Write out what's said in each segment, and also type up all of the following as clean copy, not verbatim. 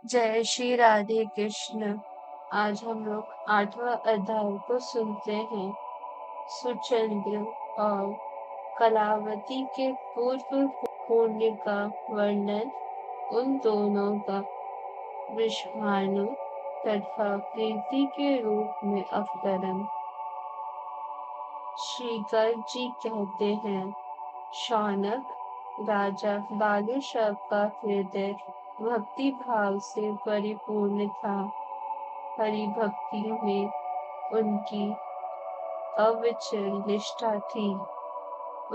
जय श्री राधे कृष्ण। आज हम लोग 8वां अध्याय को सुनते हैं। सुचंद्र और कलावती के पूर्व पुण्य का वर्णन, उन दोनों का वृषभानु तथा प्रीति के रूप में अवतरण। श्री गर्ग जी कहते हैं, शौनक राजा बालूशव का हृदय भक्ति भाव से परिपूर्ण था। हरि भक्ति में उनकी अविचल निष्ठा थी।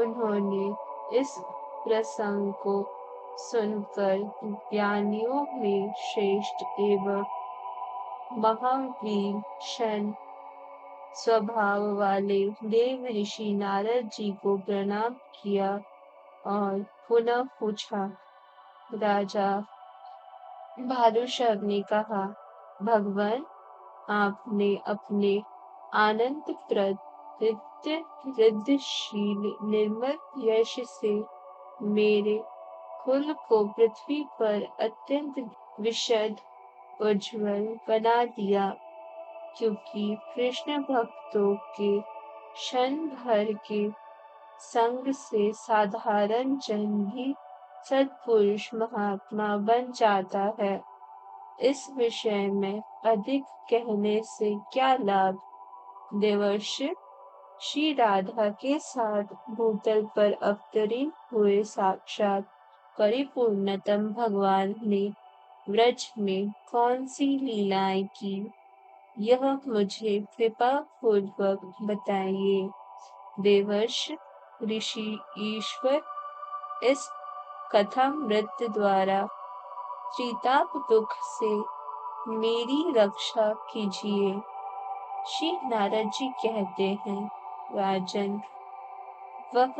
उन्होंने इस प्रसंग को सुनकर ज्ञानियों में श्रेष्ठ एवं महावीर शन स्वभाव वाले देव ऋषि नारद जी को प्रणाम किया और पुनः पूछा। राजा भालुशव ने कहा, भगवान, आपने अपने आनंदप्रद नित्य रिद्धशील निर्मल यश से मेरे कुल को पृथ्वी पर अत्यंत विशद उज्ज्वल बना दिया, क्योंकि कृष्ण भक्तों के क्षण भर के संग से साधारण जन भी सत्पुरुष महात्मा बन जाता है। इस विषय में अधिक कहने से क्या लाभ। देवर्षि श्री राधा के साथ भूतल पर अवतरित हुए साक्षात परिपूर्णतम भगवान ने व्रज में कौन सी लीलाएं की, यह मुझे कृपा पूर्वक बताइए। देवर्ष ऋषि ईश्वर, इस कथामृत द्वारा त्रिताप दुख से मेरी रक्षा कीजिए। श्री नारद जी कहते हैं, राजन, वह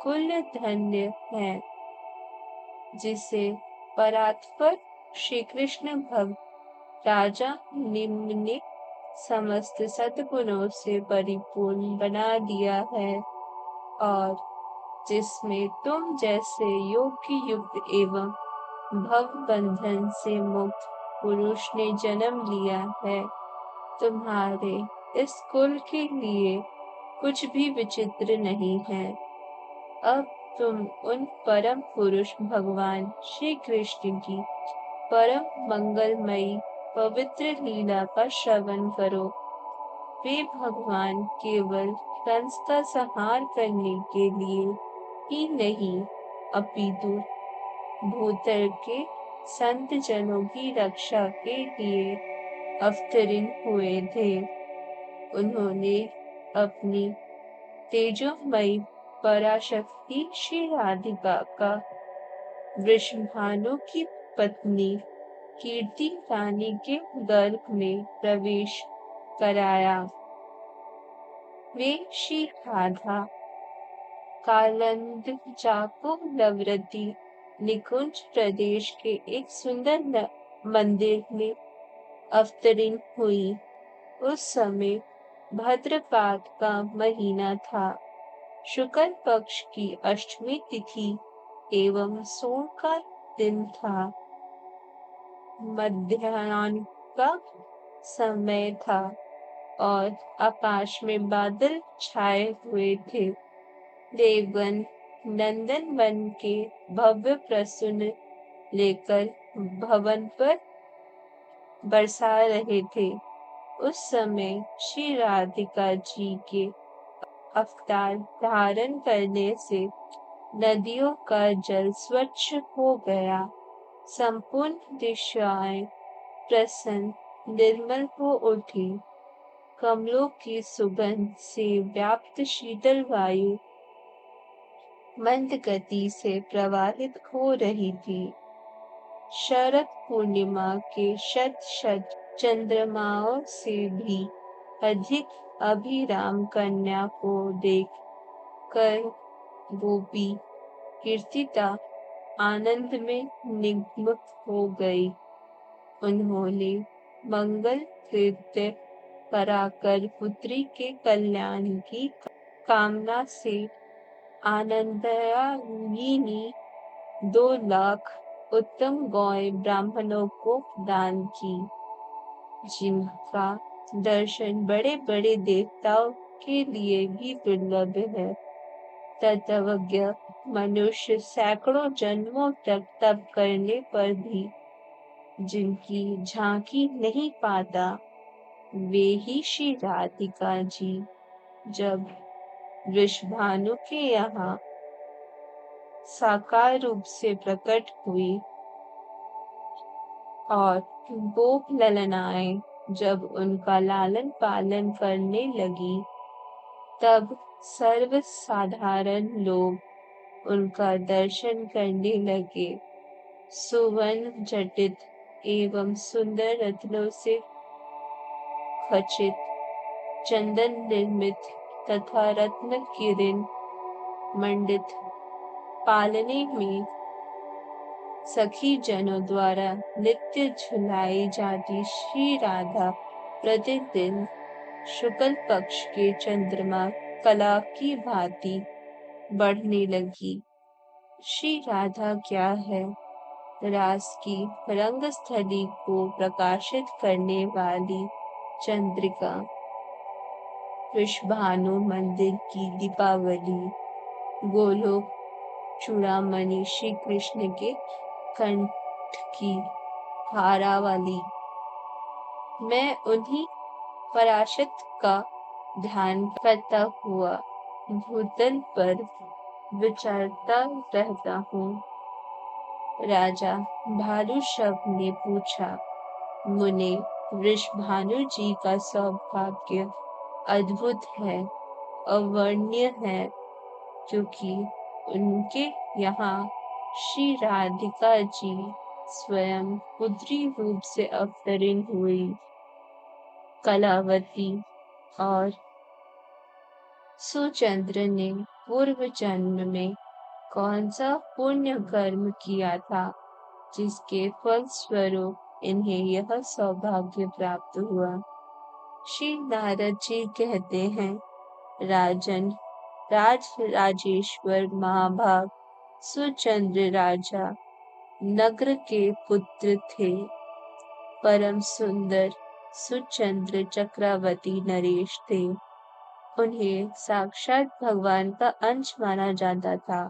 कुल धन्य है जिसे परात्पर श्री कृष्ण भक्त राजा निम्न समस्त सद्गुणों से परिपूर्ण बना दिया है, और जिसमें तुम जैसे योग्य युक्त एवं भव बंधन से मुक्त पुरुष ने जन्म लिया है। तुम्हारे इस कुल के लिए कुछ भी विचित्र नहीं है। अब तुम उन परम पुरुष भगवान श्री कृष्ण की परम मंगलमयी पवित्र लीला का श्रवण करो। वे भगवान केवल कंस का संहार करने के लिए ही नहीं, अपितु भूतल के संत जनों की रक्षा के लिए अवतरित हुए थे। उन्होंने अपनी तेजोमयी पराशक्ति श्री राधिका का वृषभानु की पत्नी कीर्ति रानी के गर्भ में प्रवेश कराया। वे श्री राधा कालंद जाको नवरती निकुंज प्रदेश के एक सुंदर मंदिर में अवतरित हुई। उस समय भद्रपाद का महीना था। शुक्ल पक्ष की अष्टमी तिथि एवं सोम का दिन था। मध्याह्न का समय था और आकाश में बादल छाए हुए थे। देवगण नंदन वन के भव्य प्रसून लेकर भवन पर बरसा रहे थे। उस समय श्री राधिका जी के अवतार धारण करने से नदियों का जल स्वच्छ हो गया। संपूर्ण दिशाएं प्रसन्न निर्मल हो उठी। कमलों की सुगंध से व्याप्त शीतल वायु मंद गति से प्रवाहित हो रही थी। शरद पूर्णिमा के शत शत चंद्रमाओं से भी अधिक अभिराम कन्या को देख कर गोपी कीर्तिता आनंद में निमग्न हो गई। उन्होंने मंगल कृत्य कराकर पुत्री के कल्याण की कामना से आनंदयायिनी 2 लाख उत्तम गौएं ब्राह्मणों को दान की, जिनका दर्शन बड़े बड़े देवताओं के लिए भी दुर्लभ है। तत्वज्ञ मनुष्य सैकड़ों जन्मों तक तप करने पर भी जिनकी झांकी नहीं पाता, वे ही श्री राधिका जी जब वृषभानु के यहाँ साकार रूप से प्रकट हुई और गोप ललनाएं जब उनका लालन पालन करने लगी, तब सर्व साधारण लोग उनका दर्शन करने लगे। सुवर्ण जटित एवं सुंदर रत्नों से खचित, चंदन निर्मित तथा रत्न किरण मंडित पालने में सखी जनों द्वारा नित्य झुलाई जाती श्री राधा प्रतिदिन शुक्ल पक्ष के चंद्रमा कला की भांति बढ़ने लगी। श्री राधा क्या है? रास की रंगस्थली को प्रकाशित करने वाली चंद्रिका। वृषभानु मंदिर की दीपावली। गोलोक चूड़ामणि श्री कृष्ण के कंठ की हारावली। मैं उन्हीं पराशत का ध्यान करता हुआ भूतल पर विचरता रहता हूँ। राजा भालुशव ने पूछा, मुने, वृषभानु जी का सौभाग्य अद्भुत है, अवर्ण्य है, क्योंकि उनके यहाँ श्री राधिका जी स्वयं पुत्री रूप से अवतरित हुई। कलावती और सुचंद्र ने पूर्व जन्म में कौन सा पुण्य कर्म किया था, जिसके फल स्वरूप इन्हें यह सौभाग्य प्राप्त हुआ। श्री नारद जी कहते हैं, राजन, राजेश्वर महाभाग सुचंद्र राजा नग्र के पुत्र थे। परम सुंदर सुचंद्र चक्रवर्ती नरेश थे। उन्हें साक्षात भगवान का अंश माना जाता था।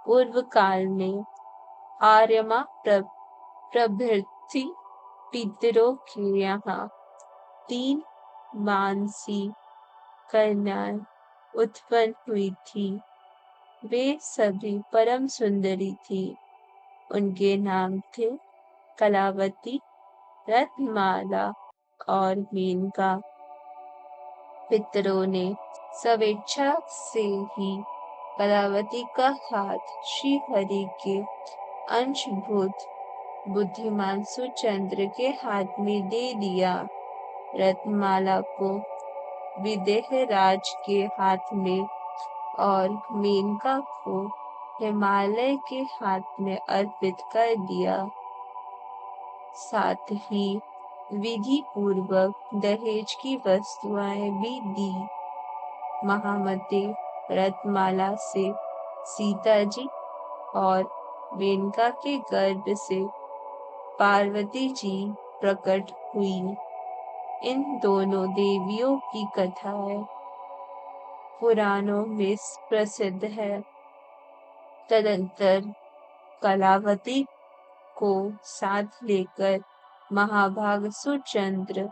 पूर्व काल में आर्यमा प्रभृति पितरों के यहाँ 3 मानसी कन्याएं उत्पन्न हुई थी। वे सभी परम सुंदरी थी। उनके नाम थे कलावती, रत्नमाला और मेनका। पितरों ने स्वेच्छा से ही कलावती का हाथ श्री हरि के अंशभूत बुद्धिमान सुचंद्र के हाथ में दे दिया। रत्नमाला को विदेह राज के हाथ में और मेनका को हिमालय के हाथ में अर्पित कर दिया। साथ ही विधि पूर्वक दहेज की वस्तुएं भी दी। महामते रत्नमाला से सीता जी और मेनका के गर्भ से पार्वती जी प्रकट हुई। इन दोनों देवियों की कथाएं पुराणों में प्रसिद्ध है। तदंतर कलावती को साथ लेकर महाभाग सुचंद्र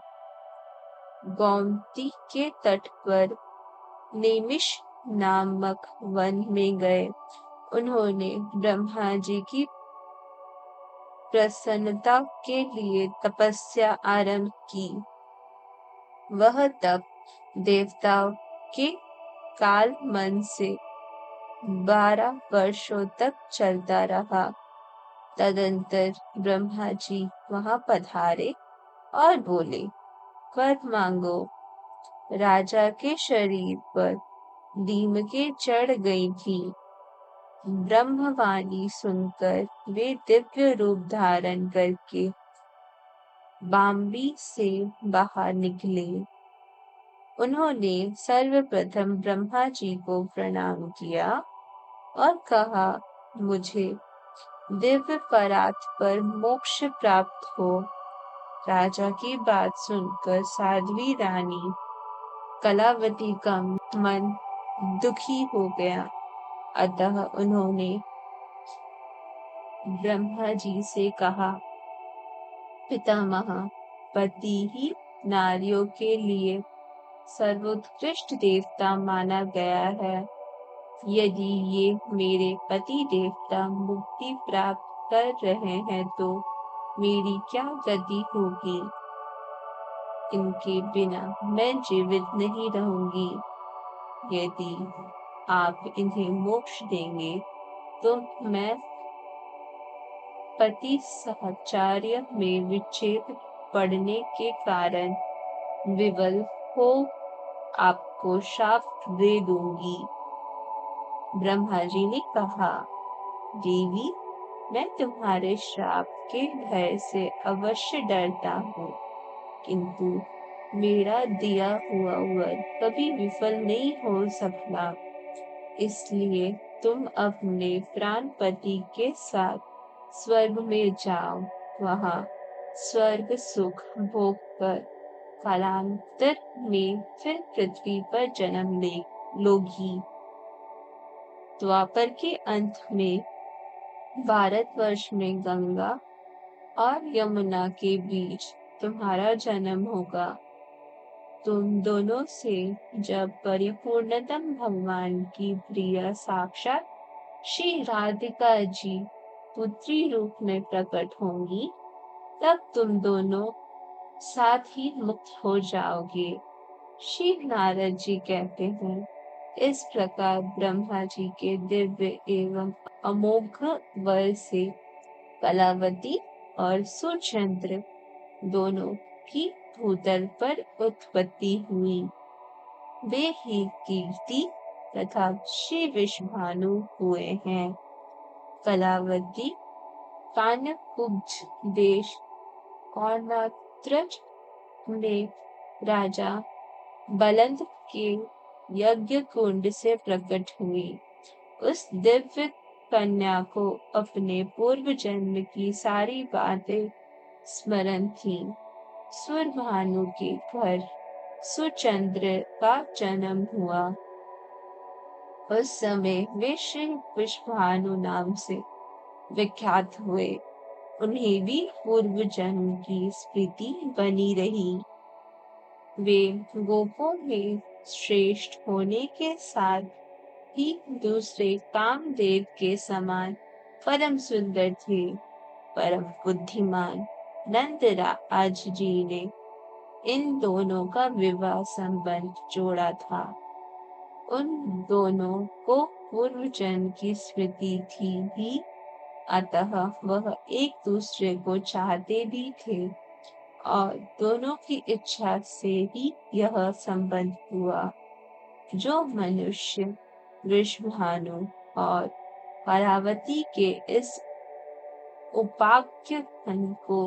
गोमती के तट पर नेमिष नामक वन में गए। उन्होंने ब्रह्मा जी की प्रसन्नता के लिए तपस्या आरंभ की। वह तप देवताओं के काल मन से 12 वर्षों तक चलता रहा। तदंतर ब्रह्मा जी वहां पधारे और बोले, वर मांगो। राजा के शरीर पर दीमकें चढ़ गई थी। ब्रह्मवाणी सुनकर वे दिव्य रूप धारण करके बाम्बी से बाहर निकले। उन्होंने सर्वप्रथम ब्रह्मा जी को प्रणाम किया और कहा, मुझे दिव्य परात पर मोक्ष प्राप्त हो। राजा की बात सुनकर साध्वी रानी कलावती का मन दुखी हो गया। अतः उन्होंने ब्रह्मा जी से कहा, पितामह, पति ही नारियों के लिए सर्वोत्कृष्ट देवता माना गया है। यदि ये मेरे पति देवता मुक्ति प्राप्त कर रहे हैं तो मेरी क्या गति होगी? इनके बिना मैं जीवित नहीं रहूंगी। यदि आप इन्हें मोक्ष देंगे तो मैं पति साहचर्य में विच्छेद पड़ने के कारण विवल हो आपको शाप दे दूंगी। ब्रह्मा जी ने कहा, देवी, मैं तुम्हारे श्राप के भय से अवश्य डरता हूँ, किंतु मेरा दिया हुआ वर कभी विफल नहीं हो सकता। इसलिए तुम अपने प्राण पति के साथ स्वर्ग में जाओ। वहाँ स्वर्ग सुख भोग कर कालांतर में फिर पृथ्वी पर जन्म लोगी। द्वापर के अंत में भारतवर्ष में गंगा और यमुना के बीच तुम्हारा जन्म होगा। तुम दोनों से जब परिपूर्णतम भगवान की प्रिय साक्षात श्री राधिका जी पुत्री रूप में प्रकट होंगी, तब तुम दोनों साथ ही मुक्त हो जाओगे। श्री नारद जी कहते हैं, इस प्रकार ब्रह्मा जी के दिव्य एवं अमोघ वर से कलावती और सुचंद्र दोनों की भूतल पर उत्पत्ति हुई। वे ही कीर्ति तथा श्री विषभानु हुए हैं। कलावती कान्यकुब्ज देश कौरनात्रज में राजा बलंद के यज्ञ कुंड से प्रकट हुई। उस दिव्य कन्या को अपने पूर्व जन्म की सारी बातें स्मरण थी। सूर्यभानु के घर सुचंद्र का जन्म हुआ। उस समय वे श्री विषभानु नाम से विख्यात हुए। उन्हें भी पूर्व जन्म की स्मृति बनी रही। वे गोपों में श्रेष्ठ होने के साथ ही दूसरे कामदेव के समान परम सुंदर थे। परम बुद्धिमान नंदराज जी ने इन दोनों का विवाह संबंध जोड़ा था। उन दोनों को पूर्व जन्म की स्मृति थी भी, अतः वह एक दूसरे को चाहते भी थे और दोनों की इच्छा से ही यह संबंध हुआ। जो मनुष्य वृषभानु और कलावती के इस उपाख्यान को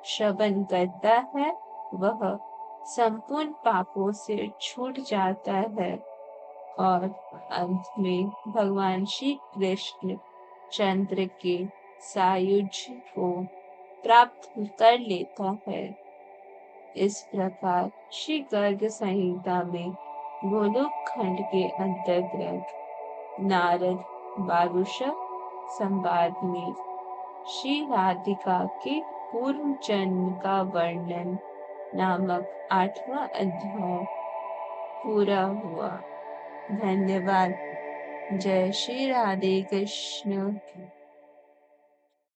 श्रवण करता है, वह संपूर्ण पापों से छूट जाता है और अंत में भगवान श्री कृष्ण चंद्र के सायुज्य को प्राप्त कर लेता है। इस प्रकार श्री गर्ग संहिता में गोलोक खंड के अंतर्गत नारद बारुषक संवाद में श्री राधिका के पूर्व जन्म का वर्णन नामक 8वां अध्याय पूरा हुआ। धन्यवाद। जय श्री राधे कृष्ण।